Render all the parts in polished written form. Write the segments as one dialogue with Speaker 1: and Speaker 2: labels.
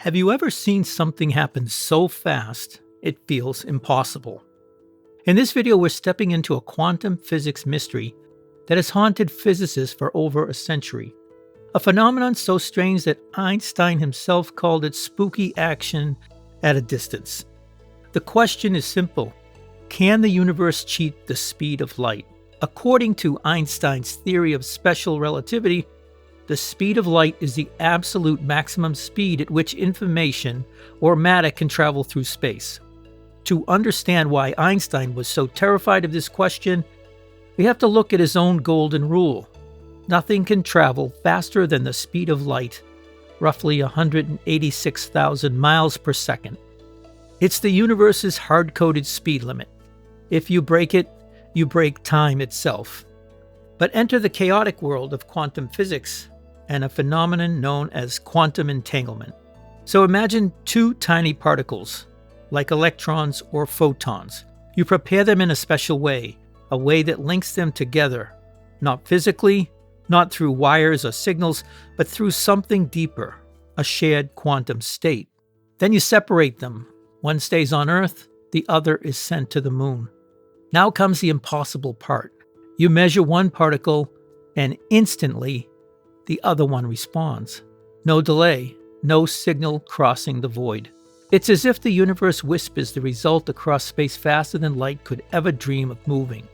Speaker 1: Have you ever seen something happen so fast it feels impossible? In this video, we're stepping into a quantum physics mystery that has haunted physicists for over a century. A phenomenon so strange that Einstein himself called it spooky action at a distance. The question is simple. Can the universe cheat the speed of light? According to Einstein's theory of special relativity, the speed of light is the absolute maximum speed at which information or matter can travel through space. To understand why Einstein was so terrified of this question, we have to look at his own golden rule. Nothing can travel faster than the speed of light, roughly 186,000 miles per second. It's the universe's hard-coded speed limit. If you break it, you break time itself. But enter the chaotic world of quantum physics and a phenomenon known as quantum entanglement. So imagine two tiny particles, like electrons or photons. You prepare them in a special way, a way that links them together, not physically, not through wires or signals, but through something deeper, a shared quantum state. Then you separate them. One stays on Earth, the other is sent to the moon. Now comes the impossible part. You measure one particle, and instantly, the other one responds. No delay, no signal crossing the void. It's as if the universe whispers the result across space faster than light could ever dream of moving.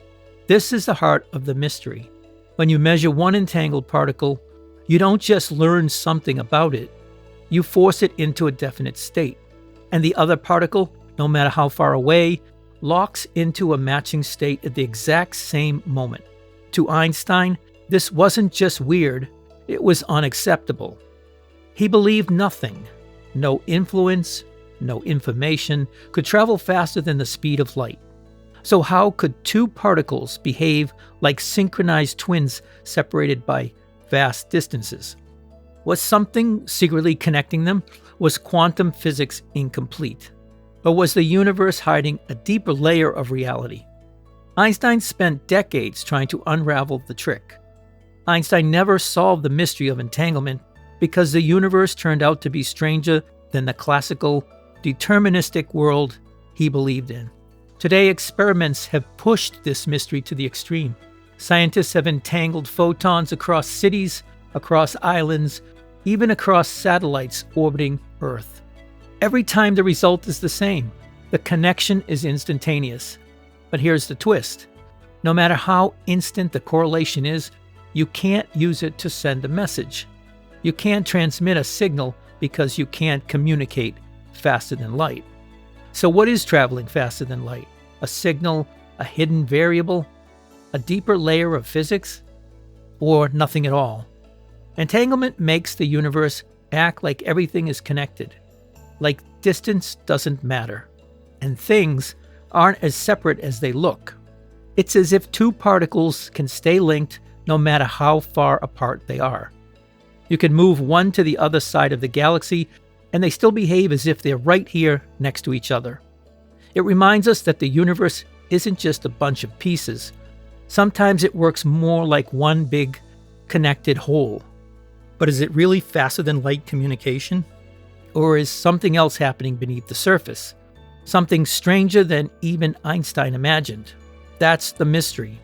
Speaker 1: This is the heart of the mystery. When you measure one entangled particle, you don't just learn something about it, you force it into a definite state. And the other particle, no matter how far away, locks into a matching state at the exact same moment. To Einstein, this wasn't just weird, it was unacceptable. He believed nothing, no influence, no information, could travel faster than the speed of light. So how could two particles behave like synchronized twins separated by vast distances? Was something secretly connecting them? Was quantum physics incomplete? Or was the universe hiding a deeper layer of reality? Einstein spent decades trying to unravel the trick. Einstein never solved the mystery of entanglement because the universe turned out to be stranger than the classical, deterministic world he believed in. Today, experiments have pushed this mystery to the extreme. Scientists have entangled photons across cities, across islands, even across satellites orbiting Earth. Every time the result is the same. The connection is instantaneous. But here's the twist. No matter how instant the correlation is, you can't use it to send a message. You can't transmit a signal because you can't communicate faster than light. So what is traveling faster than light? A signal, a hidden variable, a deeper layer of physics, or nothing at all? Entanglement makes the universe act like everything is connected, like distance doesn't matter, and things aren't as separate as they look. It's as if two particles can stay linked no matter how far apart they are. You can move one to the other side of the galaxy, and they still behave as if they're right here next to each other. It reminds us that the universe isn't just a bunch of pieces. Sometimes it works more like one big, connected whole. But is it really faster than light communication? Or is something else happening beneath the surface? Something stranger than even Einstein imagined? That's the mystery.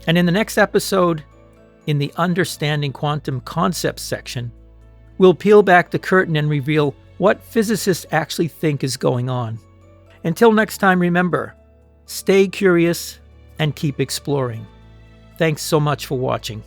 Speaker 1: And in the next episode, in the Understanding Quantum Concepts section, we'll peel back the curtain and reveal what physicists actually think is going on. Until next time, remember, stay curious and keep exploring. Thanks so much for watching.